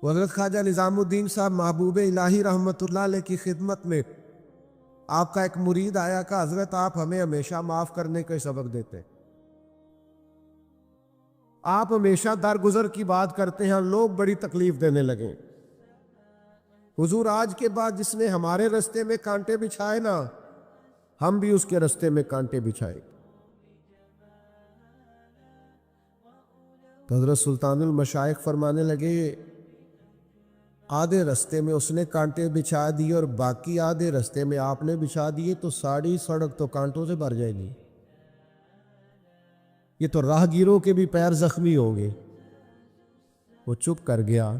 حضرت خواجہ نظام الدین صاحب محبوب الہی رحمۃ اللہ علیہ کی خدمت میں آپ کا ایک مرید آیا کہ حضرت آپ ہمیں ہمیشہ معاف کرنے کا سبق دیتے، آپ ہمیشہ درگزر کی بات کرتے ہیں، لوگ بڑی تکلیف دینے لگے۔ حضور آج کے بعد جس نے ہمارے رستے میں کانٹے بچھائے نا، ہم بھی اس کے رستے میں کانٹے بچھائے۔ تو حضرت سلطان المشائخ فرمانے لگے آدھے رستے میں اس نے کانٹے بچھا دیے اور باقی آدھے رستے میں آپ نے بچھا دیے تو ساری سڑک تو کانٹوں سے بھر جائے گی، یہ تو راہگیروں کے بھی پیر زخمی ہوں گے۔ وہ چپ کر گیا۔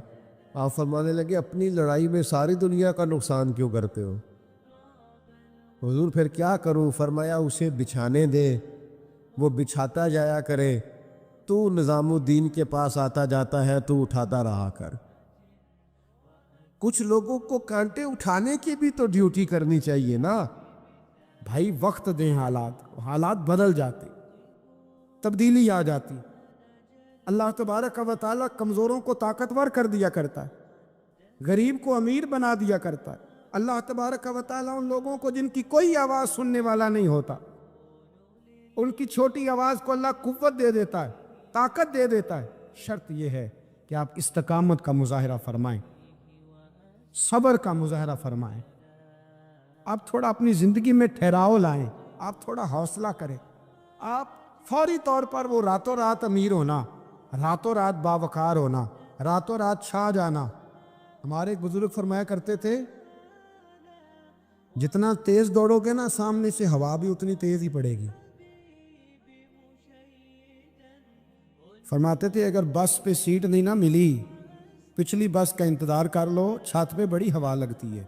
آپ فرمانے لگے اپنی لڑائی میں ساری دنیا کا نقصان کیوں کرتے ہو؟ حضور پھر کیا کروں؟ فرمایا اسے بچھانے دے، وہ بچھاتا جایا کرے، تو نظام الدین کے پاس آتا جاتا ہے، تو اٹھاتا رہا کر۔ کچھ لوگوں کو کانٹے اٹھانے کی بھی تو ڈیوٹی کرنی چاہیے نا بھائی، وقت دیں، حالات بدل جاتے، تبدیلی آ جاتی۔ اللہ تبارک و تعالیٰ کمزوروں کو طاقتور کر دیا کرتا ہے، غریب کو امیر بنا دیا کرتا ہے۔ اللہ تبارک و تعالیٰ ان لوگوں کو جن کی کوئی آواز سننے والا نہیں ہوتا، ان کی چھوٹی آواز کو اللہ قوت دے دیتا ہے، طاقت دے دیتا ہے۔ شرط یہ ہے کہ آپ استقامت کا مظاہرہ فرمائیں، صبر کا مظاہرہ فرمائیں، آپ تھوڑا اپنی زندگی میں ٹھہراؤ لائیں، آپ تھوڑا حوصلہ کریں۔ آپ فوری طور پر وہ راتوں رات امیر ہونا، راتوں رات باوقار ہونا، راتوں رات چھا جانا۔ ہمارے ایک بزرگ فرمایا کرتے تھے جتنا تیز دوڑو گے نا، سامنے سے ہوا بھی اتنی تیز ہی پڑے گی۔ فرماتے تھے اگر بس پہ سیٹ نہیں نہ ملی، پچھلی بس کا انتظار کر لو، چھت پہ بڑی ہوا لگتی ہے،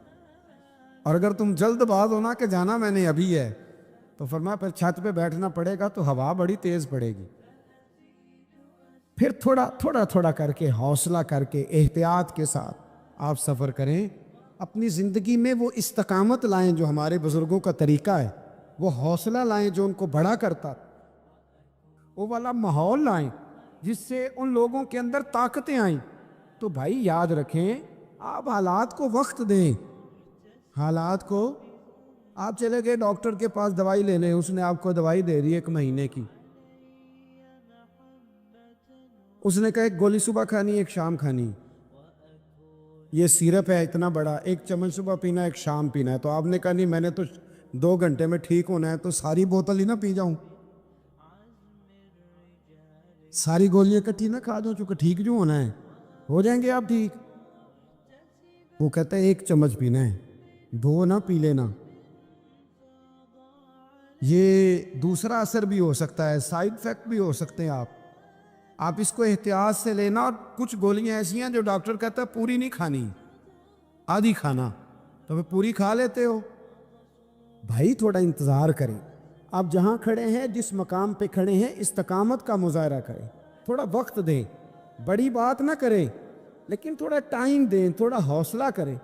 اور اگر تم جلد باز ہونا کہ جانا میں نے ابھی ہے، تو فرمایا پھر چھت پہ بیٹھنا پڑے گا تو ہوا بڑی تیز پڑے گی۔ پھر تھوڑا تھوڑا کر کے، حوصلہ کر کے، احتیاط کے ساتھ آپ سفر کریں، اپنی زندگی میں وہ استقامت لائیں جو ہمارے بزرگوں کا طریقہ ہے، وہ حوصلہ لائیں جو ان کو بڑا کرتا، وہ والا ماحول لائیں جس سے ان لوگوں کے اندر طاقتیں آئیں۔ تو بھائی یاد رکھیں، آپ حالات کو وقت دیں، حالات کو۔ آپ چلے گئے ڈاکٹر کے پاس دوائی لینے، اس نے آپ کو دوائی دے دی 1 مہینے کی، اس نے کہا 1 گولی صبح کھانی 1 شام کھانی، یہ سیرپ ہے اتنا بڑا، 1 چمچ صبح پینا 1 شام پینا ہے۔ تو آپ نے کہا نہیں، میں نے تو 2 گھنٹے میں ٹھیک ہونا ہے، تو ساری بوتل ہی نہ پی جاؤں، ساری گولیاں کٹھی نہ کھا دو، چونکہ ٹھیک جو ہونا ہے ہو جائیں گے آپ ٹھیک۔ وہ کہتا ہے 1 چمچ پینا ہے، 2 نہ پی لینا۔ یہ دوسرا اثر بھی ہو سکتا ہے، سائیڈ ایفیکٹ بھی ہو سکتے ہیں۔ آپ اس کو احتیاط سے لینا، اور کچھ گولیاں ایسی ہیں جو ڈاکٹر کہتا ہے پوری نہیں کھانی، آدھی کھانا، تو وہ پوری کھا لیتے ہو۔ بھائی تھوڑا انتظار کریں، آپ جہاں کھڑے ہیں، جس مقام پہ کھڑے ہیں، استقامت کا مظاہرہ کریں، تھوڑا وقت دیں، بڑی بات نہ کریں لیکن تھوڑا ٹائم دیں، تھوڑا حوصلہ کریں۔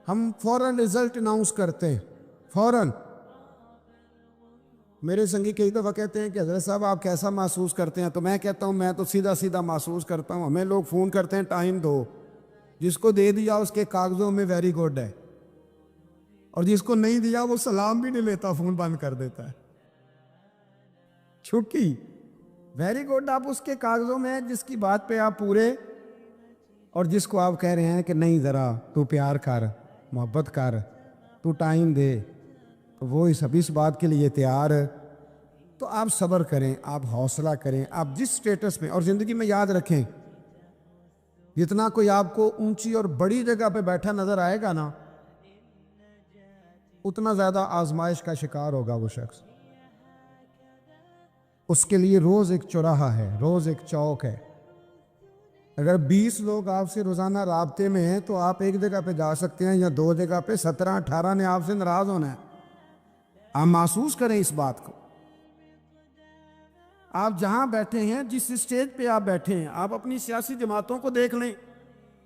ہم فوراً رزلٹ اناؤنس کرتے ہیں، فوراً۔ میرے سنگی کئی دفعہ کہتے ہیں کہ حضرت صاحب آپ کیسا محسوس کرتے ہیں؟ تو میں کہتا ہوں میں تو سیدھا محسوس کرتا ہوں۔ ہمیں لوگ فون کرتے ہیں ٹائم دو، جس کو دے دیا اس کے کاغذوں میں ویری گڈ ہے، اور جس کو نہیں دیا وہ سلام بھی نہیں لیتا، فون بند کر دیتا ہے۔ چھٹی ویری گڈ آپ اس کے کاغذوں میں، جس کی بات پہ آپ پورے، اور جس کو آپ کہہ رہے ہیں کہ نہیں ذرا تو پیار کر، محبت کر، تو ٹائم دے، تو وہ اس بات کے لیے تیار ہے۔ تو آپ صبر کریں، آپ حوصلہ کریں، آپ جس سٹیٹس میں، اور زندگی میں یاد رکھیں، جتنا کوئی آپ کو اونچی اور بڑی جگہ پہ بیٹھا نظر آئے گا نا، اتنا زیادہ آزمائش کا شکار ہوگا وہ شخص۔ اس کے لیے روز ایک چوراہا ہے، روز ایک چوک ہے۔ اگر 20 لوگ آپ سے روزانہ رابطے میں ہیں تو آپ ایک جگہ پہ جا سکتے ہیں، یا 2 جگہ پہ 17-18 نے آپ سے ناراض ہونا ہے۔ آپ محسوس کریں اس بات کو۔ آپ جہاں بیٹھے ہیں، جس اسٹیج پہ آپ بیٹھے ہیں، آپ اپنی سیاسی جماعتوں کو دیکھ لیں۔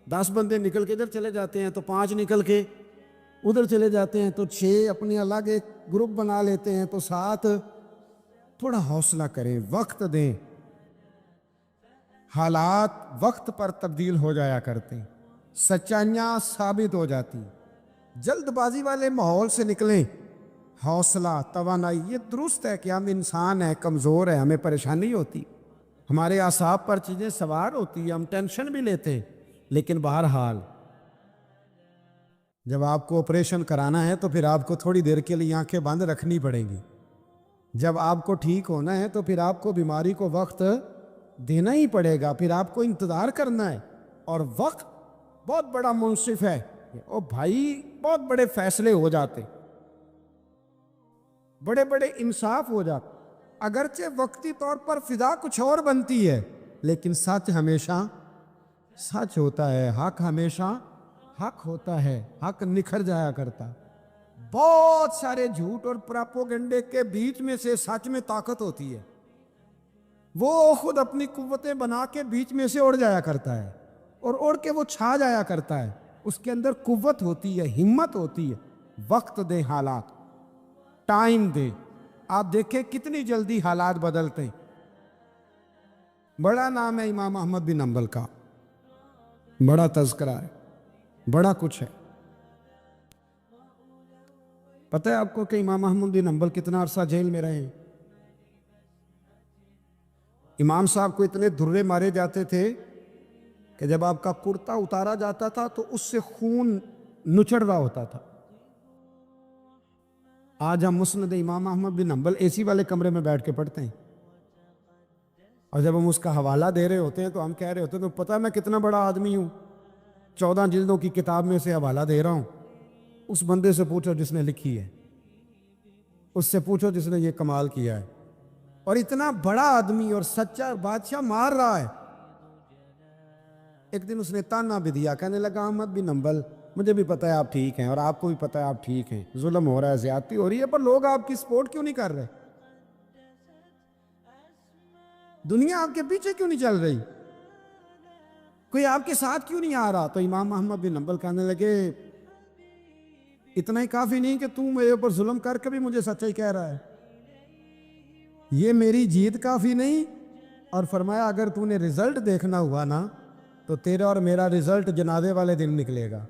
10 بندے نکل کے ادھر چلے جاتے ہیں تو 5 نکل کے ادھر چلے جاتے ہیں، تو 6 اپنی الگ ایک گروپ بنا لیتے ہیں، تو 7۔ تھوڑا حوصلہ کریں، وقت دیں، حالات وقت پر تبدیل ہو جایا کرتے ہیں۔ سچائیاں ثابت ہو جاتی. جلد بازی والے ماحول سے نکلیں. حوصلہ، توانائی، یہ درست ہے کہ ہم انسان ہیں، کمزور ہیں، ہمیں پریشانی ہوتی، ہمارے اعصاب پر چیزیں سوار ہوتی ہیں، ہم ٹینشن بھی لیتے ہیں. لیکن بہرحال جب آپ کو آپریشن کرانا ہے تو پھر آپ کو تھوڑی دیر کے لیے آنکھیں بند رکھنی پڑیں گی. جب آپ کو ٹھیک ہونا ہے تو پھر آپ کو بیماری کو وقت دینا ہی پڑے گا، پھر آپ کو انتظار کرنا ہے. اور وقت بہت بڑا منصف ہے. او بھائی، بہت بڑے فیصلے ہو جاتے، بڑے بڑے انصاف ہو جاتے. اگرچہ وقتی طور پر فضا کچھ اور بنتی ہے، لیکن سچ ہمیشہ سچ ہوتا ہے، حق ہمیشہ حق ہوتا ہے، حق نکھر جایا کرتا. بہت سارے جھوٹ اور پراپوگنڈے کے بیچ میں سے سچ میں طاقت ہوتی ہے. وہ خود اپنی قوتیں بنا کے بیچ میں سے اڑ جایا کرتا ہے، اور اڑ کے وہ چھا جایا کرتا ہے. اس کے اندر قوت ہوتی ہے، ہمت ہوتی ہے. وقت دے، حالات ٹائم دے. آپ دیکھیں کتنی جلدی حالات بدلتے ہیں. بڑا نام ہے امام احمد بن حنبل کا، بڑا تذکرہ ہے، بڑا کچھ ہے. پتہ ہے آپ کو کہ امام احمد بن حنبل کتنا عرصہ جیل میں رہے ہیں؟ امام صاحب کو اتنے دھرے مارے جاتے تھے کہ جب آپ کا کرتا اتارا جاتا تھا تو اس سے خون نچڑ رہا ہوتا تھا. آج ہم مسند امام احمد بن حنبل اے سی والے کمرے میں بیٹھ کے پڑھتے ہیں، اور جب ہم اس کا حوالہ دے رہے ہوتے ہیں تو ہم کہہ رہے ہوتے ہیں تو پتہ ہے میں کتنا بڑا آدمی ہوں، 14 جلدوں کی کتاب میں سے حوالہ دے رہا ہوں. اس بندے سے پوچھو جس نے لکھی ہے، اس سے پوچھو جس نے یہ کمال کیا ہے. اور اتنا بڑا آدمی اور سچا بادشاہ مار رہا ہے. ایک دن اس نے تانا بھی دیا، کہنے لگا احمد بن حنبل، مجھے بھی پتہ ہے آپ ٹھیک ہیں اور آپ کو بھی پتہ ہے آپ ٹھیک ہیں، ظلم ہو رہا ہے، زیادتی ہو رہی ہے، پر لوگ آپ کی سپورٹ کیوں نہیں کر رہے؟ دنیا آپ کے پیچھے کیوں نہیں چل رہی؟ کوئی آپ کے ساتھ کیوں نہیں آ رہا؟ تو امام احمد بن حنبل کہنے لگے اتنا ہی کافی نہیں کہ تم میرے اوپر ظلم کر کے بھی مجھے سچائی کہہ رہا ہے، یہ میری جیت کافی نہیں. اور فرمایا اگر تو نے رزلٹ دیکھنا ہوا نا تو تیرا اور میرا رزلٹ جنازے والے دن نکلے گا.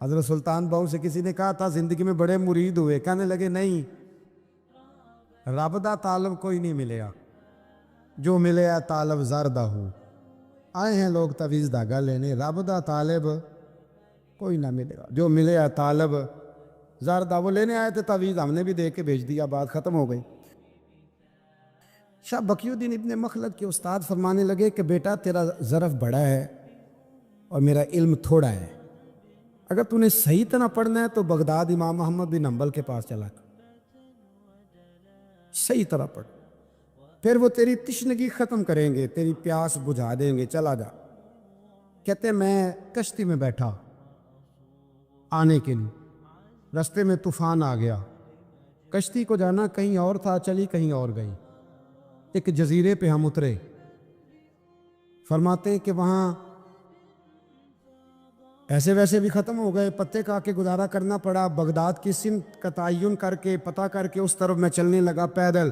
حضرت سلطان بہو سے کسی نے کہا تھا زندگی میں بڑے مرید ہوئے، کہنے لگے نہیں، رب دا طالب کوئی نہیں ملے گا، جو ملے ہے طالب زردہ ہو. آئے ہیں لوگ تویز دھاگا لینے، رب دا طالب کوئی نہ ملے گا، جو ملے ہے طالب زردہ. وہ لینے آئے تھے تویز، ہم نے بھی دے کے بھیج دیا، بات ختم ہو گئی. شاہ بقی الدین ابن مخلد کے استاد فرمانے لگے کہ بیٹا تیرا ظرف بڑا ہے اور میرا علم تھوڑا ہے، اگر تو نے صحیح طرح پڑھنا ہے تو بغداد امام احمد بن حنبل کے پاس چلا کر صحیح طرح پڑھ، پھر وہ تیری تشنگی ختم کریں گے، تیری پیاس بجھا دیں گے. چلا جا. کہتے میں کشتی میں بیٹھا آنے کے لیے، رستے میں طوفان آ گیا، کشتی کو جانا کہیں اور تھا، چلی کہیں اور گئی. ایک جزیرے پہ ہم اترے. فرماتے ہیں کہ وہاں ایسے ویسے بھی ختم ہو گئے، پتے کھا کے گزارا کرنا پڑا. بغداد کی سمت کا تعین کر کے پتہ کر کے اس طرف میں چلنے لگا پیدل.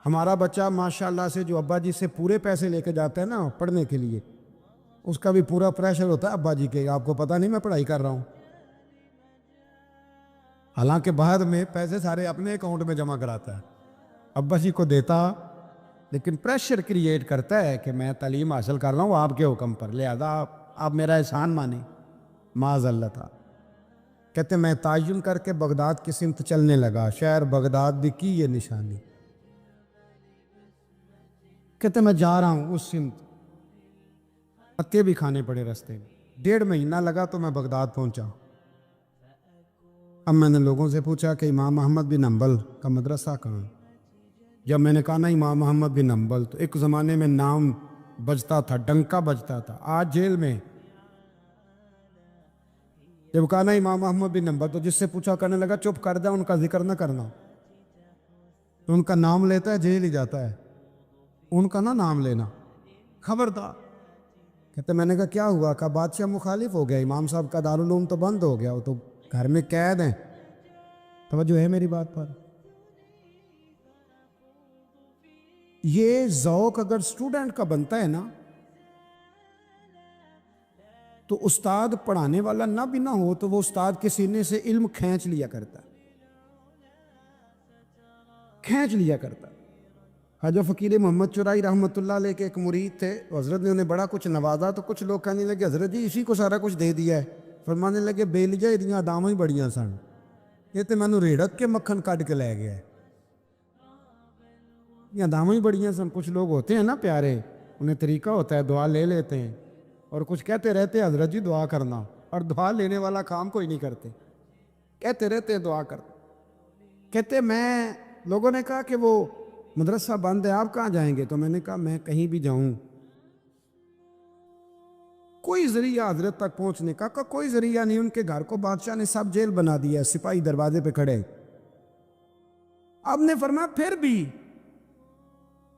ہمارا بچہ ماشاءاللہ سے جو ابا جی سے پورے پیسے لے کے جاتا ہے نا پڑھنے کے لیے، اس کا بھی پورا پریشر ہوتا ہے ابا جی کے، آپ کو پتہ نہیں میں پڑھائی کر رہا ہوں، حالانکہ بعد میں پیسے سارے اپنے اکاؤنٹ میں جمع کراتا ہے، ابا جی کو دیتا، لیکن پریشر کریٹ کرتا ہے کہ میں تعلیم حاصل کر رہا ہوں آپ کے حکم پر، لہذا آپ میرا احسان مانیں. معاذ اللہ تعالی. کہتے میں تعین کر کے بغداد کی سمت چلنے لگا، شہر بغداد دی کی یہ نشانی. کہتے میں جا رہا ہوں اس سمت، پتے بھی کھانے پڑے رستے میں. 1.5 مہینہ لگا تو میں بغداد پہنچا. اب میں نے لوگوں سے پوچھا کہ امام احمد بن حنبل کا مدرسہ کہاں؟ جب میں نے کہا نا امام احمد بن حنبل، تو ایک زمانے میں نام بجتا تھا، ڈنکا بجتا تھا، آج جیل میں. جب کہا نا امام احمد بن حنبل تو جس سے پوچھا کہنے لگا چپ کر جا، ان کا ذکر نہ کرنا. تو ان کا نام لیتا ہے جیل ہی جاتا ہے، ان کا نہ نام لینا، خبردار. کہتے میں نے کہا کیا ہوا؟ کہا بادشاہ مخالف ہو گیا، امام صاحب کا دارالعلوم تو بند ہو گیا، وہ تو گھر میں قید ہیں. توجہ ہے میری بات پر؟ یہ ذوق اگر اسٹوڈنٹ کا بنتا ہے نا تو استاد پڑھانے والا نہ بھی نہ ہو تو وہ استاد کے سینے سے علم کھینچ لیا کرتا، کھینچ لیا کرتا۔ خواجہ فقیر محمد چرائی رحمۃ اللہ علیہ کے ایک مرید تھے، حضرت نے انہیں بڑا کچھ نوازا تو کچھ لوگ کہنے لگے حضرت جی اسی کو سارا کچھ دے دیا ہے۔ فرمانے لگے بیلیجا یہ داماں ہی بڑیاں سن، یہ تو مینوں ریڑک کے مکھن کٹ کے لے گیا ہے، یہ داماں ہی بڑیاں سن۔ کچھ لوگ ہوتے ہیں نا پیارے، انہیں طریقہ ہوتا ہے دعا لے لیتے ہیں اور کچھ کہتے رہتے ہیں حضرت جی دعا کرنا، اور دعا لینے والا کام کوئی نہیں کرتے، کہتے رہتے ہیں دعا کرنا۔ کہتے میں لوگوں نے کہا کہ وہ مدرسہ بند ہے آپ کہاں جائیں گے؟ تو میں نے کہا میں کہیں بھی جاؤں کوئی ذریعہ حضرت تک پہنچنے کا کوئی ذریعہ نہیں۔ ان کے گھر کو بادشاہ نے سب جیل بنا دیا، سپاہی دروازے پہ کھڑے۔ آپ نے فرمایا پھر بھی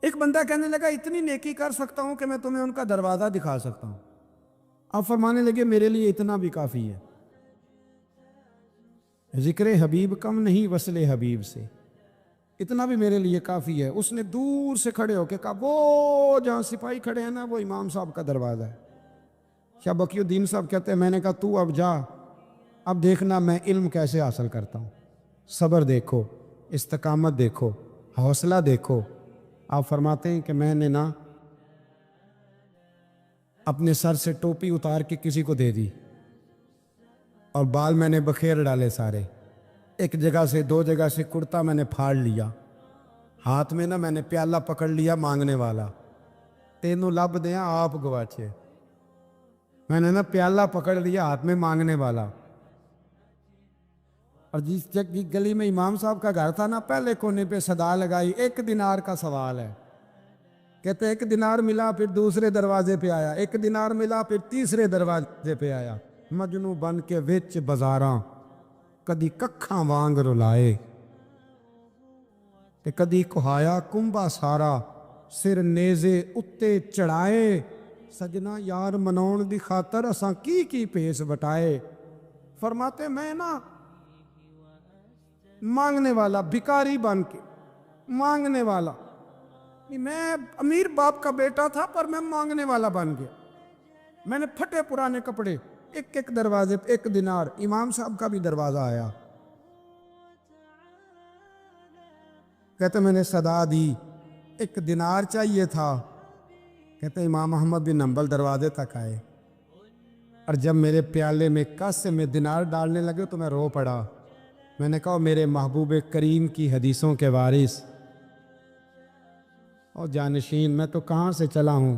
ایک بندہ کہنے لگا اتنی نیکی کر سکتا ہوں کہ میں تمہیں ان کا دروازہ دکھا سکتا ہوں۔ آپ فرمانے لگے میرے لیے اتنا بھی کافی ہے، ذکر حبیب کم نہیں وصل حبیب سے، اتنا بھی میرے لیے کافی ہے۔ اس نے دور سے کھڑے ہو کے کہا وہ جہاں سپاہی کھڑے ہیں نا وہ امام صاحب کا دروازہ ہے۔ شاہ بقی الدین صاحب کہتے ہیں میں نے کہا تو اب جا، اب دیکھنا میں علم کیسے حاصل کرتا ہوں، صبر دیکھو، استقامت دیکھو، حوصلہ دیکھو۔ آپ فرماتے ہیں کہ میں نے نا اپنے سر سے ٹوپی اتار کے کسی کو دے دی اور بال میں نے بکھیر ڈالے سارے، ایک جگہ سے دو جگہ سے کرتا میں نے پھاڑ لیا، ہاتھ میں نا میں نے پیالہ پکڑ لیا مانگنے والا، تینوں لب دیا آپ گواچے۔ میں نے نا پیالہ پکڑ لیا ہاتھ میں مانگنے والا، اور جس گلی میں امام صاحب کا گھر تھا نا پہلے کونے پہ صدا لگائی 1 دینار کا سوال ہے۔ کہتے 1 دینار ملا، پھر دوسرے دروازے پہ آیا، 1 دینار ملا، پھر تیسرے دروازے پہ آیا، مجنوں بن کے وچ بازاراں کدی ککھاں وانگ رلائے تے کدی کہایا کنبا سارا سر نیزے اتے چڑھائے، سجنا یار مناؤن دی خاطر اساں کی پیس بٹائے۔ فرماتے میں نا مانگنے والا، بھکاری بن کے مانگنے والا، میں امیر باپ کا بیٹا تھا پر میں مانگنے والا بن گیا۔ میں نے پھٹے پرانے کپڑے، ایک دروازے پہ 1 دینار، امام صاحب کا بھی دروازہ آیا، کہتے میں نے صدا دی 1 دینار چاہیے تھا، کہتے امام احمد بن حنبل دروازے تک آئے، اور جب میرے پیالے میں کاسے میں دینار ڈالنے لگے تو میں رو پڑا۔ میں نے کہا میرے محبوب کریم کی حدیثوں کے وارث اور جانشین، میں تو کہاں سے چلا ہوں،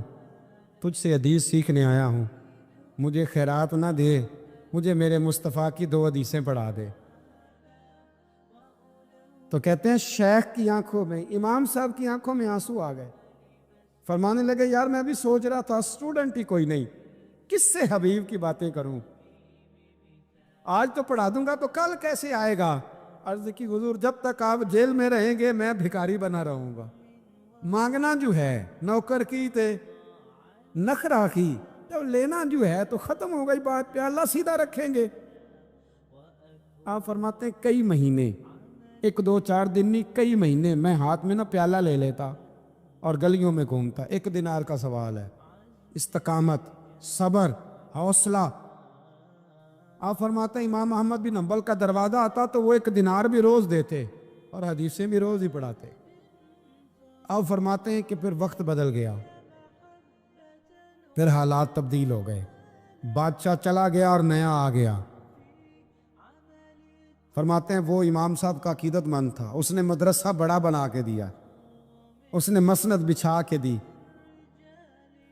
تجھ سے حدیث سیکھنے آیا ہوں، مجھے خیرات نہ دے، مجھے میرے مصطفیٰ کی 2 حدیثیں پڑھا دے۔ تو کہتے ہیں شیخ کی آنکھوں میں، امام صاحب کی آنکھوں میں آنسو آ گئے۔ فرمانے لگے یار میں بھی سوچ رہا تھا اسٹوڈنٹ ہی کوئی نہیں، کس سے حبیب کی باتیں کروں، آج تو پڑھا دوں گا تو کل کیسے آئے گا۔ عرض کی حضور جب تک آپ جیل میں رہیں گے میں بھکاری بنا رہوں گا، مانگنا جو ہے نوکر کی تے نخرہ کی، جب لینا جو ہے تو ختم ہو گئی بات، پیالہ سیدھا رکھیں گے۔ آپ فرماتے ہیں کئی مہینے، 1 2 4 دن نہیں، کئی مہینے میں ہاتھ میں نا پیالہ لے لیتا اور گلیوں میں گھومتا۔ 1 دینار کا سوال ہے، استقامت، صبر، حوصلہ۔ آپ فرماتے ہیں امام احمد بن حنبل کا دروازہ آتا تو وہ 1 دینار بھی روز دیتے اور حدیثیں بھی روز ہی پڑھاتے۔ آپ فرماتے ہیں کہ پھر وقت بدل گیا، پھر حالات تبدیل ہو گئے، بادشاہ چلا گیا اور نیا آ گیا۔ فرماتے ہیں وہ امام صاحب کا عقیدت مند تھا، اس نے مدرسہ بڑا بنا کے دیا، اس نے مسند بچھا کے دی۔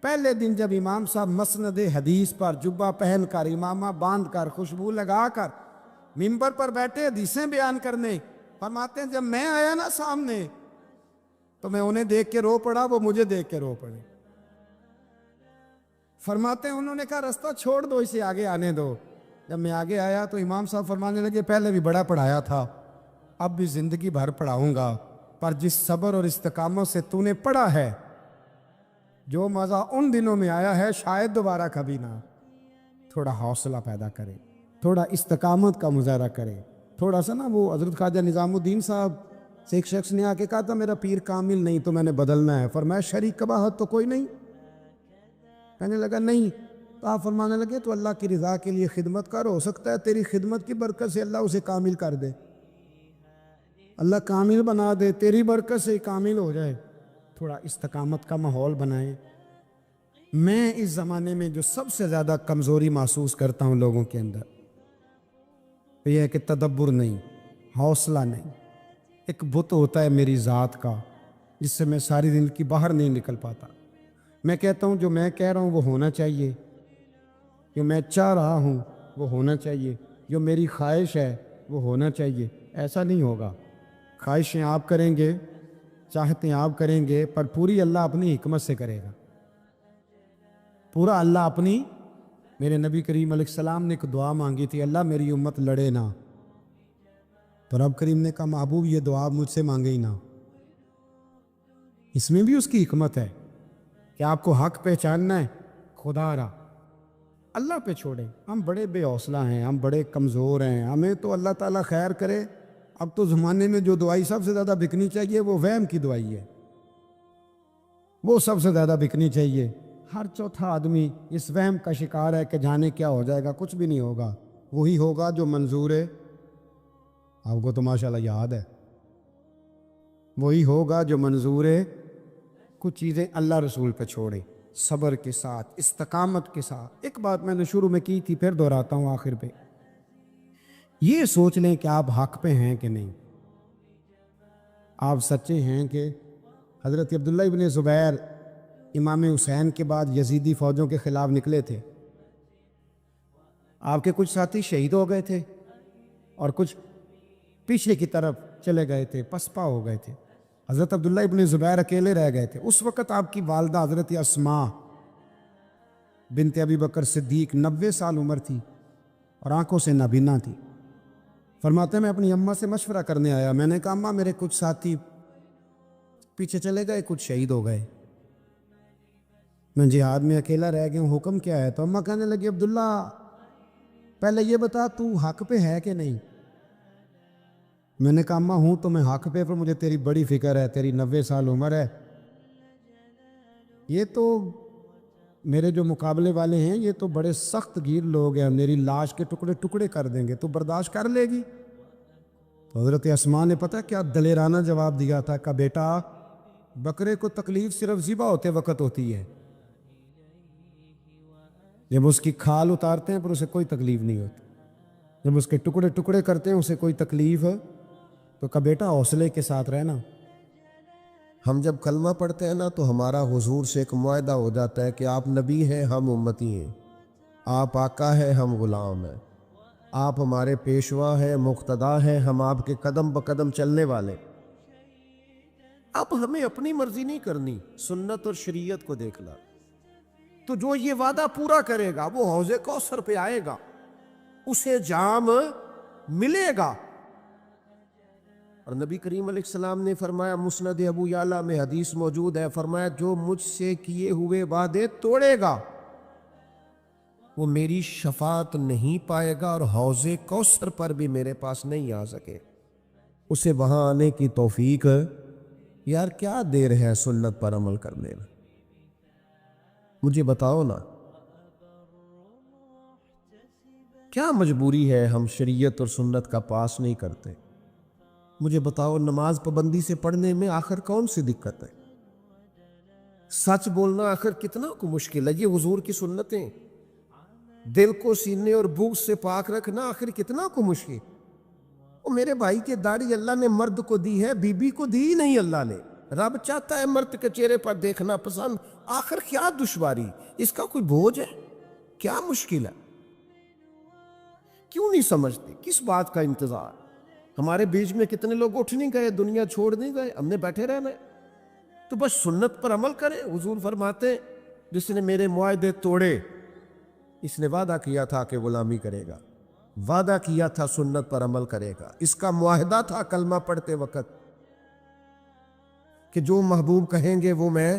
پہلے دن جب امام صاحب مسند حدیث پر جبہ پہن کر، امامہ باندھ کر، خوشبو لگا کر ممبر پر بیٹھے حدیثیں بیان کرنے، فرماتے ہیں جب میں آیا نا سامنے تو میں انہیں دیکھ کے رو پڑا، وہ مجھے دیکھ کے رو پڑے۔ فرماتے ہیں انہوں نے کہا رستہ چھوڑ دو، اسے آگے آنے دو۔ جب میں آگے آیا تو امام صاحب فرمانے لگے پہلے بھی بڑا پڑھایا تھا، اب بھی زندگی بھر پڑھاؤں گا، پر جس صبر اور استقامت سے تو نے پڑھا ہے، جو مزہ ان دنوں میں آیا ہے شاید دوبارہ کبھی نہ۔ تھوڑا حوصلہ پیدا کرے، تھوڑا استقامت کا مظاہرہ کرے، تھوڑا سا نا وہ حضرت خواجہ نظام الدین صاحب سے ایک شخص نے آ کے کہا تھا میرا پیر کامل نہیں تو میں نے بدلنا ہے، فرمایا شریک قباحت تو کوئی نہیں؟ کہنے لگا نہیں، تو آپ فرمانے لگے تو اللہ کی رضا کے لیے خدمت کر، ہو سکتا ہے تیری خدمت کی برکت سے اللہ اسے کامل کر دے، اللہ کامل بنا دے، تیری برکت سے کامل ہو جائے۔ تھوڑا استقامت کا ماحول بنائیں۔ میں اس زمانے میں جو سب سے زیادہ کمزوری محسوس کرتا ہوں لوگوں کے اندر، یہ ہے کہ تدبر نہیں، حوصلہ نہیں۔ ایک بت ہوتا ہے میری ذات کا جس سے میں ساری زندگی باہر نہیں نکل پاتا۔ میں کہتا ہوں جو میں کہہ رہا ہوں وہ ہونا چاہیے، جو میں چاہ رہا ہوں وہ ہونا چاہیے، جو میری خواہش ہے وہ ہونا چاہیے۔ ایسا نہیں ہوگا۔ خواہشیں آپ کریں گے، چاہتے آپ کریں گے، پر پوری اللہ اپنی حکمت سے کرے گا۔ پورا اللہ اپنی، میرے نبی کریم علیہ السلام نے ایک دعا مانگی تھی، اللہ میری امت لڑے نہ، تو رب کریم نے کہا محبوب یہ دعا مجھ سے مانگے ہی نہ۔ اس میں بھی اس کی حکمت ہے کہ آپ کو حق پہچاننا ہے، خدا را اللہ پہ چھوڑیں۔ ہم بڑے بے حوصلہ ہیں، ہم بڑے کمزور ہیں، ہمیں تو اللہ تعالیٰ خیر کرے۔ اب تو زمانے میں جو دعائی سب سے زیادہ بکنی چاہیے وہ وہم کی دعائی ہے، وہ سب سے زیادہ بکنی چاہیے۔ ہر چوتھا آدمی اس وہم کا شکار ہے کہ جانے کیا ہو جائے گا، کچھ بھی نہیں ہوگا، وہی ہوگا جو منظور ہے۔ آپ کو تو ماشاءاللہ یاد ہے، وہی ہوگا جو منظور ہے۔ کچھ چیزیں اللہ رسول پہ چھوڑیں، صبر کے ساتھ، استقامت کے ساتھ۔ ایک بات میں نے شروع میں کی تھی، پھر دہراتا ہوں آخر پہ، یہ سوچ لیں کہ آپ حق پہ ہیں کہ نہیں، آپ سچے ہیں کہ حضرت عبداللہ ابن زبیر امام حسین کے بعد یزیدی فوجوں کے خلاف نکلے تھے، آپ کے کچھ ساتھی شہید ہو گئے تھے اور کچھ پیچھے کی طرف چلے گئے تھے، پسپا ہو گئے تھے، حضرت عبداللہ ابن زبیر اکیلے رہ گئے تھے۔ اس وقت آپ کی والدہ حضرت اسماء بنت ابی بکر صدیق 90 سال عمر تھی اور آنکھوں سے نابینا تھی۔ فرماتے ہیں میں اپنی اماں سے مشورہ کرنے آیا، میں نے کہا اماں میرے کچھ ساتھی پیچھے چلے گئے، کچھ شہید ہو گئے، میں جہاد میں اکیلا رہ گیا ہوں، حکم کیا ہے؟ تو اماں کہنے لگی عبداللہ پہلے یہ بتا تو حق پہ ہے کہ نہیں؟ میں نے کہا اماں ہوں تو میں حق پہ، پر مجھے تیری بڑی فکر ہے، تیری 90 سال عمر ہے، یہ تو میرے جو مقابلے والے ہیں یہ تو بڑے سخت گیر لوگ ہیں، میری لاش کے ٹکڑے ٹکڑے کر دیں گے، تو برداشت کر لے گی؟ تو حضرت اسماء نے پتہ کیا دلیرانہ جواب دیا تھا کہ بیٹا بکرے کو تکلیف صرف ذبح ہوتے وقت ہوتی ہے، جب اس کی کھال اتارتے ہیں پر اسے کوئی تکلیف نہیں ہوتی، جب اس کے ٹکڑے ٹکڑے کرتے ہیں اسے کوئی تکلیف، تو کہا بیٹا حوصلے کے ساتھ رہنا۔ ہم جب کلمہ پڑھتے ہیں نا تو ہمارا حضور سے ایک معاہدہ ہو جاتا ہے کہ آپ نبی ہیں، ہم امتی ہیں، آپ آقا ہیں، ہم غلام ہیں، آپ ہمارے پیشوا ہیں، مقتدا ہیں، ہم آپ کے قدم بقدم چلنے والے۔ اب ہمیں اپنی مرضی نہیں کرنی، سنت اور شریعت کو دیکھنا۔ تو جو یہ وعدہ پورا کرے گا وہ حوض کوثر پہ آئے گا، اسے جام ملے گا۔ اور نبی کریم علیہ السلام نے فرمایا، مسند ابو یعلا میں حدیث موجود ہے، فرمایا جو مجھ سے کیے ہوئے وعدے توڑے گا وہ میری شفاعت نہیں پائے گا اور حوض کوثر پر بھی میرے پاس نہیں آ سکے، اسے وہاں آنے کی توفیق۔ یار کیا دیر ہے سنت پر عمل کرنے میں؟ مجھے بتاؤ نا، کیا مجبوری ہے ہم شریعت اور سنت کا پاس نہیں کرتے؟ مجھے بتاؤ نماز پابندی سے پڑھنے میں آخر کون سی دقت ہے؟ سچ بولنا آخر کتنا کو مشکل ہے؟ یہ حضور کی سنتیں، دل کو سینے اور بغض سے پاک رکھنا آخر کتنا کو مشکل۔ وہ میرے بھائی کے داڑھی اللہ نے مرد کو دی ہے، بی بی کو دی ہی نہیں اللہ نے۔ رب چاہتا ہے مرد کے چہرے پر دیکھنا پسند، آخر کیا دشواری؟ اس کا کوئی بوجھ ہے؟ کیا مشکل ہے؟ کیوں نہیں سمجھتے؟ کس بات کا انتظار؟ ہمارے بیچ میں کتنے لوگ اٹھ نہیں گئے، دنیا چھوڑ نہیں گئے، ہم نے بیٹھے رہنا ہے۔ تو بس سنت پر عمل کریں۔ حضور فرماتے ہیں جس نے میرے معاہدے توڑے، اس نے وعدہ کیا تھا کہ غلامی کرے گا، وعدہ کیا تھا سنت پر عمل کرے گا، اس کا معاہدہ تھا کلمہ پڑھتے وقت کہ جو محبوب کہیں گے وہ میں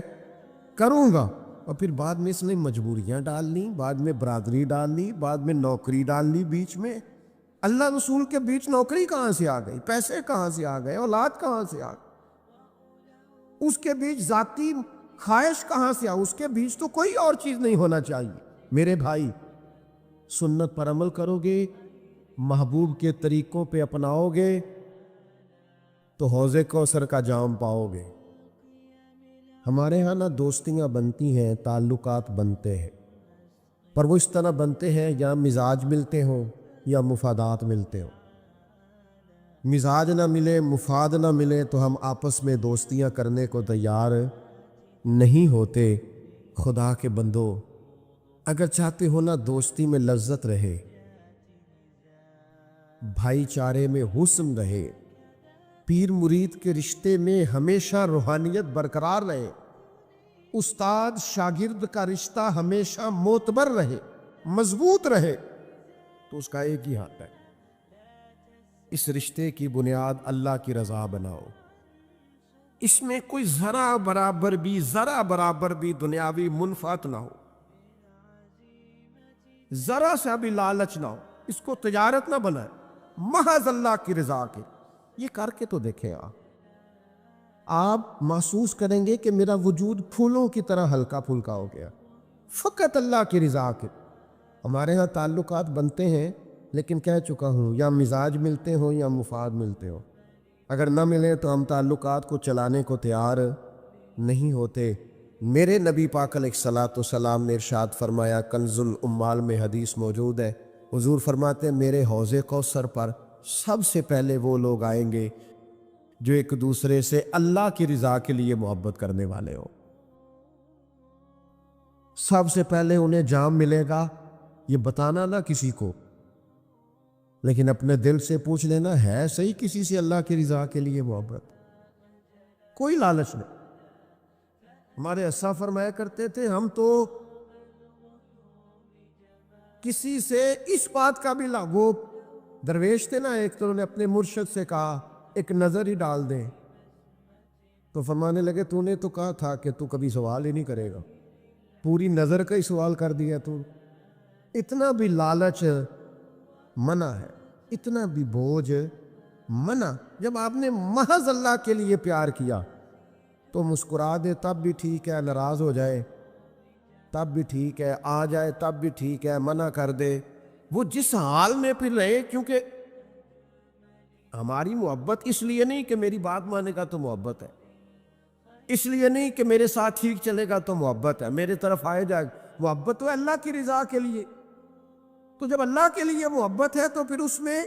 کروں گا۔ اور پھر بعد میں اس نے مجبوریاں ڈالنی، بعد میں برادری ڈالنی، بعد میں نوکری ڈالنی، بیچ میں اللہ رسول کے بیچ نوکری کہاں سے آ گئی؟ پیسے کہاں سے آ گئے؟ اولاد کہاں سے آ گئی؟ اس کے بیچ ذاتی خواہش کہاں سے آ؟ اس کے بیچ تو کوئی اور چیز نہیں ہونا چاہیے۔ میرے بھائی سنت پر عمل کرو گے، محبوب کے طریقوں پہ اپناؤ گے تو حوض کوثر کا جام پاؤ گے۔ ہمارے ہاں نہ دوستیاں بنتی ہیں، تعلقات بنتے ہیں، پر وہ اس طرح بنتے ہیں یا مزاج ملتے ہوں یا مفادات ملتے ہوں۔ مزاج نہ ملے، مفاد نہ ملے تو ہم آپس میں دوستیاں کرنے کو تیار نہیں ہوتے۔ خدا کے بندو، اگر چاہتے ہو نا دوستی میں لذت رہے، بھائی چارے میں حسن رہے، پیر مرید کے رشتے میں ہمیشہ روحانیت برقرار رہے، استاد شاگرد کا رشتہ ہمیشہ معتبر رہے، مضبوط رہے، تو اس کا ایک ہی ہاتھ ہے، اس رشتے کی بنیاد اللہ کی رضا بناؤ۔ اس میں کوئی ذرا برابر بھی دنیاوی منفعت نہ ہو، ذرا سا بھی لالچ نہ ہو، اس کو تجارت نہ بنائے، محض اللہ کی رضا کے۔ یہ کر کے تو دیکھیں، آپ محسوس کریں گے کہ میرا وجود پھولوں کی طرح ہلکا پھلکا ہو گیا، فقط اللہ کی رضا کے۔ ہمارے ہاں تعلقات بنتے ہیں، لیکن کہہ چکا ہوں یا مزاج ملتے ہوں یا مفاد ملتے ہوں، اگر نہ ملے تو ہم تعلقات کو چلانے کو تیار نہیں ہوتے۔ میرے نبی پاک علیہ الصلوۃ والسلام نے ارشاد فرمایا، کنز الاموال میں حدیث موجود ہے، حضور فرماتے ہیں میرے حوض کوثر پر سب سے پہلے وہ لوگ آئیں گے جو ایک دوسرے سے اللہ کی رضا کے لیے محبت کرنے والے ہوں۔ سب سے پہلے انہیں جام ملے گا، یہ بتانا نہ کسی کو، لیکن اپنے دل سے پوچھ لینا ہے صحیح کسی سے اللہ کی رضا کے لیے محبت؟ کوئی لالچ نہیں۔ ہمارے اسا فرمایا کرتے تھے، ہم تو کسی سے اس بات کا بھی وہ درویش تھے نا، ایک تو انہوں نے اپنے مرشد سے کہا ایک نظر ہی ڈال دیں، تو فرمانے لگے تو نے تو کہا تھا کہ تو کبھی سوال ہی نہیں کرے گا، پوری نظر کا ہی سوال کر دیا تو۔ اتنا بھی لالچ منع ہے، اتنا بھی بوجھ منع۔ جب آپ نے محض اللہ کے لیے پیار کیا تو مسکرا دے تب بھی ٹھیک ہے، ناراض ہو جائے تب بھی ٹھیک ہے، آ جائے تب بھی ٹھیک ہے، منع کر دے، وہ جس حال میں پھر رہے۔ کیونکہ ہماری محبت اس لیے نہیں کہ میری بات مانے گا تو محبت ہے، اس لیے نہیں کہ میرے ساتھ ٹھیک چلے گا تو محبت ہے، میرے طرف آئے جائے، محبت تو اللہ کی رضا کے لیے۔ تو جب اللہ کے لیے محبت ہے تو پھر اس میں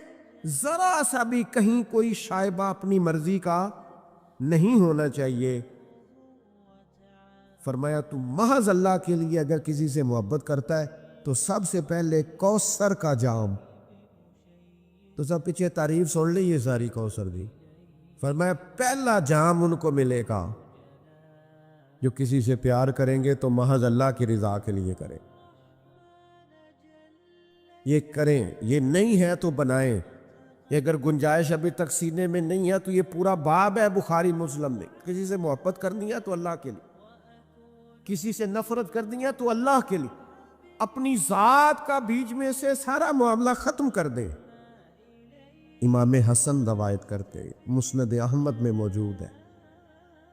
ذرا سا بھی کہیں کوئی شائبہ اپنی مرضی کا نہیں ہونا چاہیے۔ فرمایا تو محض اللہ کے لیے اگر کسی سے محبت کرتا ہے تو سب سے پہلے کوثر کا جام، تو سب پیچھے تعریف سن لی یہ ساری کوثر دی۔ فرمایا پہلا جام ان کو ملے گا جو کسی سے پیار کریں گے تو محض اللہ کی رضا کے لیے کریں، یہ کریں، یہ نہیں ہے تو بنائیں۔ یہ اگر گنجائش ابھی تک سینے میں نہیں ہے تو یہ پورا باب ہے بخاری مسلم میں، کسی سے محبت کرنی ہے تو اللہ کے لیے، کسی سے نفرت کرنی ہے تو اللہ کے لیے، اپنی ذات کا بیچ میں سے سارا معاملہ ختم کر دے۔ امام حسن روایت کرتے، مسند احمد میں موجود ہے،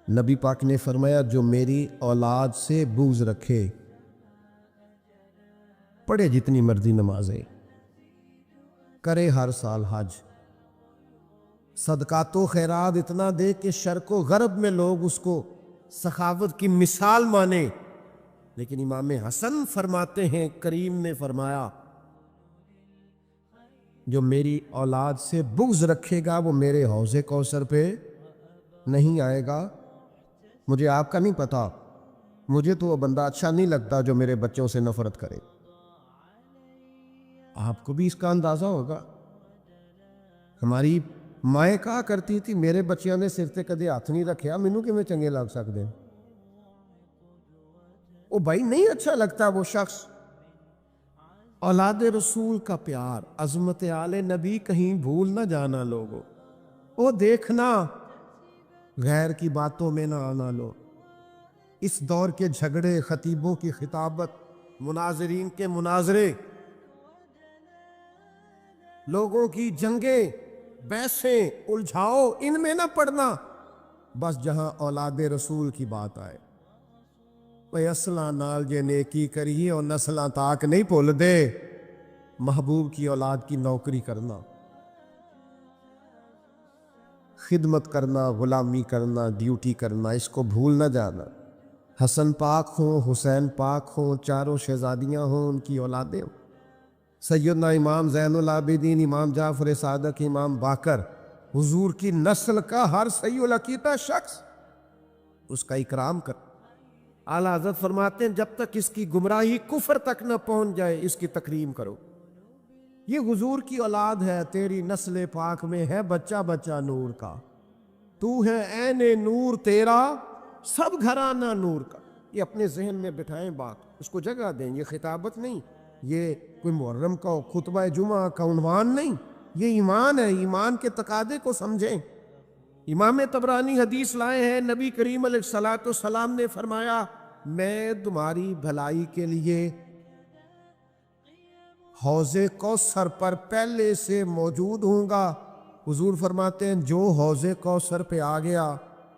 نبی پاک نے فرمایا جو میری اولاد سے بغض رکھے، پڑھے جتنی مرضی نمازیں، کرے ہر سال حج، صدقات و خیرات اتنا دے کہ شرق و غرب میں لوگ اس کو سخاوت کی مثال مانے، لیکن امام حسن فرماتے ہیں کریم نے فرمایا جو میری اولاد سے بغض رکھے گا وہ میرے حوض کوثر پہ نہیں آئے گا۔ مجھے آپ کا نہیں پتا، مجھے تو وہ بندہ اچھا نہیں لگتا جو میرے بچوں سے نفرت کرے۔ آپ کو بھی اس کا اندازہ ہوگا۔ ہماری مائیں کہا کرتی تھی میرے بچیاں نے سر تے کدے ہاتھ نہیں رکھیا، مینوں کیویں چنگے لگ سکتے؟ وہ بھائی نہیں اچھا لگتا وہ شخص۔ اولاد رسول کا پیار، عظمت آل نبی کہیں بھول نہ جانا لوگو، وہ دیکھنا غیر کی باتوں میں نہ آنا لو۔ اس دور کے جھگڑے، خطیبوں کی خطابت، مناظرین کے مناظرے، لوگوں کی جنگیں، بحثیں، الجھاؤ، ان میں نہ پڑنا، بس جہاں اولاد رسول کی بات آئے بھئی اصلاں نال جے نیکی کریے اور نسلاں تاک نہیں بھول دے محبوب کی اولاد کی نوکری کرنا، خدمت کرنا، غلامی کرنا، ڈیوٹی کرنا، اس کو بھول نہ جانا۔ حسن پاک ہوں، حسین پاک ہوں، چاروں شہزادیاں ہوں، ان کی اولادیں ہوں، سیدنا امام زین العابدین، امام جعفر صادق، امام باقر، حضور کی نسل کا ہر صحیح العقیدہ شخص اس کا اکرام کر۔ اعلیٰ حضرت فرماتے ہیں جب تک اس کی گمراہی کفر تک نہ پہنچ جائے اس کی تکریم کرو۔ یہ حضور کی اولاد ہے، تیری نسل پاک میں ہے بچہ بچہ نور کا، تو ہے عین نور تیرا سب گھرانہ نور کا۔ یہ اپنے ذہن میں بٹھائیں، بات اس کو جگہ دیں، یہ خطابت نہیں، یہ کوئی محرم کا خطبہ جمعہ کا عنوان نہیں، یہ ایمان ہے، ایمان کے تقاضے کو سمجھیں۔ امام طبرانی حدیث لائے ہیں، نبی کریم علیہ السلام نے فرمایا میں تمہاری بھلائی کے لیے حوض کوثر پر پہلے سے موجود ہوں گا۔ حضور فرماتے ہیں جو حوض کوثر پہ آ گیا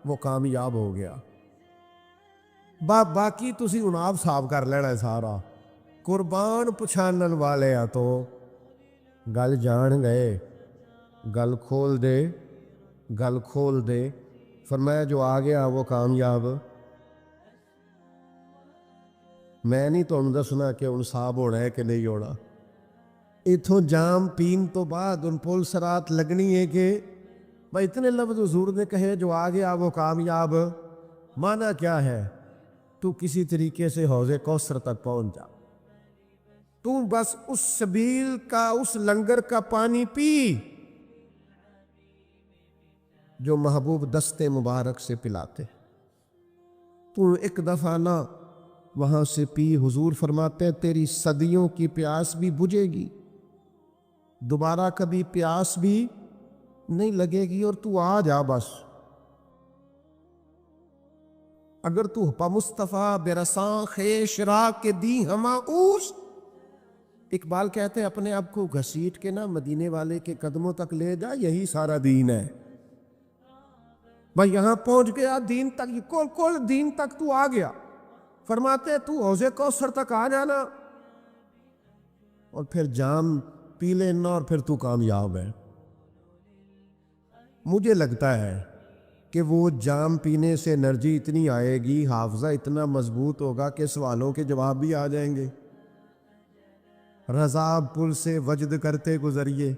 وہ کامیاب ہو گیا۔ باقی تسی اناب صاحب کر لینا ہے سارا، قربان پچھانن والے آ تو گل جان گئے، گل کھول دے، گل کھول دے۔ فرمایا جو آ گیا وہ کامیاب۔ میں نہیں تو دسنا کہ ان صاحب ہونا ہے کہ نہیں ہونا۔ اتھوں جام پین تو بعد ان پول سرات لگنی ہے کہ بھائی اتنے لفظ حضور نے کہے جو آ گیا وہ کامیاب۔ معنی کیا ہے؟ تو کسی طریقے سے حوض کوثر تک پہنچ جا، تو بس اس سبیل کا، اس لنگر کا پانی پی جو محبوب دست مبارک سے پلاتے۔ تو ایک دفعہ نہ وہاں سے پی، حضور فرماتے ہیں تیری صدیوں کی پیاس بھی بجھے گی، دوبارہ کبھی پیاس بھی نہیں لگے گی، اور تو آ جا بس۔ اگر تو پا مصطفیٰ برساں خیش را کے دی ہما اوس، اقبال کہتے ہیں اپنے آپ کو گھسیٹ کے نہ مدینے والے کے قدموں تک لے جا، یہی سارا دین ہے۔ بھائی یہاں پہنچ گیا دین تک، کل دین تک تو آ گیا۔ فرماتے ہیں تو حوض کوثر تک آ جانا اور پھر جام پی لینا اور پھر تو کامیاب ہے۔ مجھے لگتا ہے کہ وہ جام پینے سے انرجی اتنی آئے گی، حافظہ اتنا مضبوط ہوگا کہ سوالوں کے جواب بھی آ جائیں گے۔ رضا پل سے وجد کرتے گزریے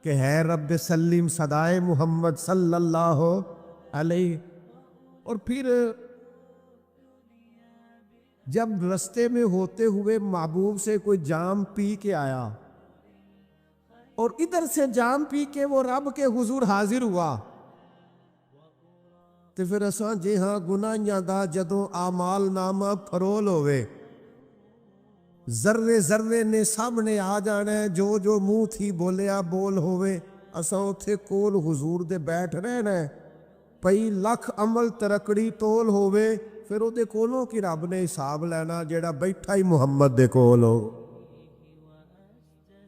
کہ ہے رب سلیم صدائے محمد صلی اللہ علیہ، اور پھر جب رستے میں ہوتے ہوئے محبوب سے کوئی جام پی کے آیا اور ادھر سے جام پی کے وہ رب کے حضور حاضر ہوا، تو پھر اساں جے ہاں گناہیاں دا جدوں اعمال نامہ پھرول ہوئے، ذرے ذرے نے سب نے آ جانا ہے، جو جو منہ تھی بولیا بول ہوئے، اساں اتھے کول حضور دے بیٹھ رہنا ہے۔ پئی لکھ عمل ترکڑی تول ہوئے، پھر او دے کولوں کی رب نے حساب لینا جیڑا بیٹھا ہی محمد دے کول ہو۔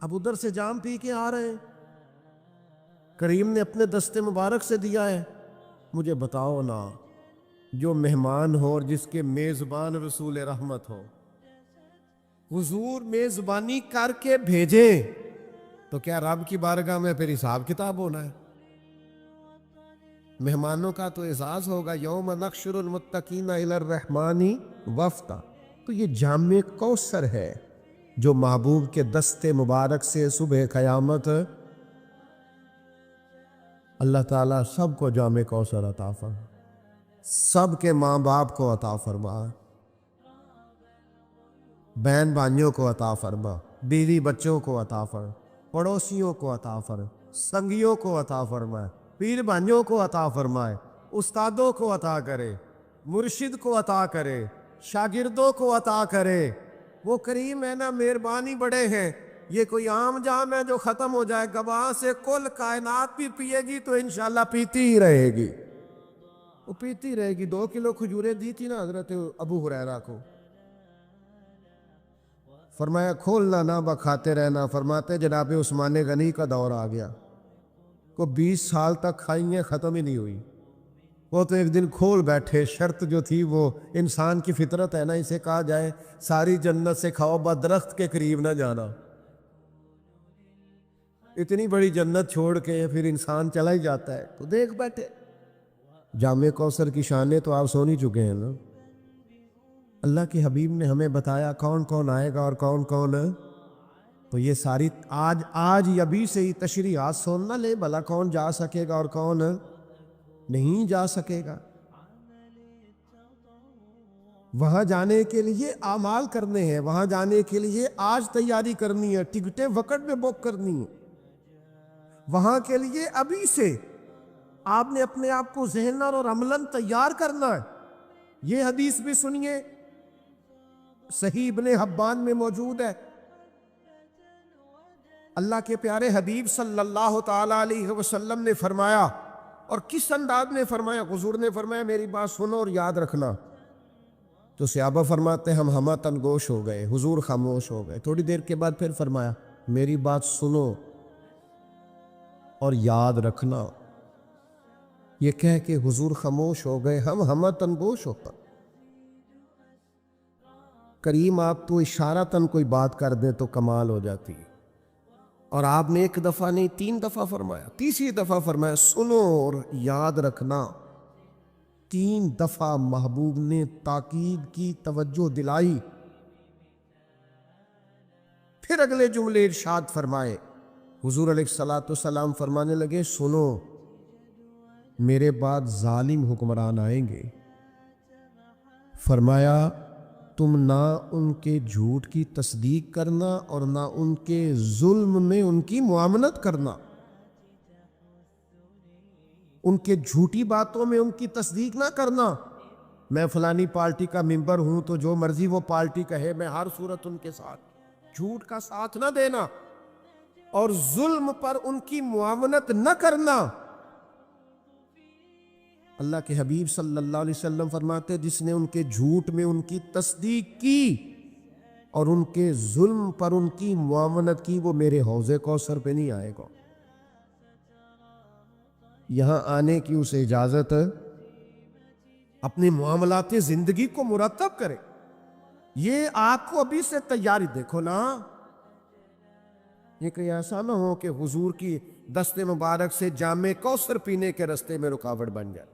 اب ادھر سے جام پی کے آ رہے ہیں، کریم نے اپنے دست مبارک سے دیا ہے۔ مجھے بتاؤ نا، جو مہمان ہو اور جس کے میزبان رسول رحمت ہو، حضور میزبانی کر کے بھیجیں تو کیا رب کی بارگاہ میں پھر حساب کتاب ہونا ہے؟ مہمانوں کا تو اعزاز ہوگا، یوم نحشر المتقین الی الرحمن وفدا۔ تو یہ جام کوثر ہے جو محبوب کے دست مبارک سے صبح قیامت اللہ تعالیٰ سب کو جام کوثر عطا فرما، سب کے ماں باپ کو عطا فرما، بہن بھائیوں کو عطا فرما، بیوی بچوں کو عطا فرما، پڑوسیوں کو عطا فرما، سنگیوں کو عطا فرمائے، پیر بھائیوں کو عطا فرمائے، استادوں کو عطا کرے، مرشد کو عطا کرے، شاگردوں کو عطا کرے۔ وہ کریم ہے نا، مہربانی بڑے ہیں۔ یہ کوئی عام جام ہے جو ختم ہو جائے گا؟ وہاں سے کل کائنات بھی پیے گی تو انشاءاللہ پیتی ہی رہے گی، وہ پیتی رہے گی۔ 2 کلو کھجوریں دی تھی نا حضرت ابو ہریرہ کو، فرمایا کھولنا نہ بکھاتے رہنا۔ فرماتے جناب عثمان غنی کا دور آ گیا، کو 20 سال تک کھائی ہیں، ختم ہی نہیں ہوئی۔ وہ تو ایک دن کھول بیٹھے. شرط جو تھی وہ انسان کی فطرت ہے نا, اسے کہا جائے ساری جنت سے کھاؤ بس درخت کے قریب نہ جانا. اتنی بڑی جنت چھوڑ کے پھر انسان چلا ہی جاتا ہے. تو دیکھ بیٹھے جام کوثر کی شانیں تو آپ سن ہی چکے ہیں نا. اللہ کے حبیب نے ہمیں بتایا کون کون آئے گا اور کون کون. تو یہ ساری آج ابھی سے ہی تشریحات سن نہ لے بھلا کون جا سکے گا اور کون نہیں جا سکے گا. وہاں جانے کے لیے اعمال کرنے ہیں, وہاں جانے کے لیے آج تیاری کرنی ہے, ٹکٹیں وقت میں بک کرنی ہے. وہاں کے لیے ابھی سے آپ نے اپنے آپ کو ذہناً اور عملاً تیار کرنا ہے. یہ حدیث بھی سنیے, صحیح ابن حبان میں موجود ہے. اللہ کے پیارے حبیب صلی اللہ تعالی علیہ وسلم نے فرمایا, اور کس انداز میں فرمایا. حضور نے فرمایا میری بات سنو اور یاد رکھنا. تو صحابہ فرماتے ہم ہمہ تنگوش ہو گئے, حضور خاموش ہو گئے. تھوڑی دیر کے بعد پھر فرمایا میری بات سنو اور یاد رکھنا. یہ کہہ کے حضور خاموش ہو گئے, ہم ہمہ تنگوش ہوتا. کریم آپ تو اشارتاً کوئی بات کر دیں تو کمال ہو جاتی ہے, اور آپ نے ایک دفعہ نہیں 3 دفعہ فرمایا. تیسری دفعہ فرمایا سنو اور یاد رکھنا. 3 دفعہ محبوب نے تاکید کی, توجہ دلائی. پھر اگلے جملے ارشاد فرمائے. حضور علیہ الصلوۃ والسلام فرمانے لگے سنو میرے بعد ظالم حکمران آئیں گے. فرمایا تم نہ ان کے جھوٹ کی تصدیق کرنا اور نہ ان کے ظلم میں ان کی معاملت کرنا. ان کے جھوٹی باتوں میں ان کی تصدیق نہ کرنا. میں فلانی پارٹی کا ممبر ہوں تو جو مرضی وہ پارٹی کہے میں ہر صورت ان کے ساتھ. جھوٹ کا ساتھ نہ دینا اور ظلم پر ان کی معاونت نہ کرنا. اللہ کے حبیب صلی اللہ علیہ وسلم فرماتے جس نے ان کے جھوٹ میں ان کی تصدیق کی اور ان کے ظلم پر ان کی معاونت کی وہ میرے حوض کوثر پہ نہیں آئے گا. یہاں آنے کی اسے اجازت, اپنے معاملات زندگی کو مرتب کرے. یہ آپ کو ابھی سے تیاری دیکھو نا, یہ کہ ایسا نہ ہو کہ حضور کی دست مبارک سے جام کوثر پینے کے راستے میں رکاوٹ بن جائے.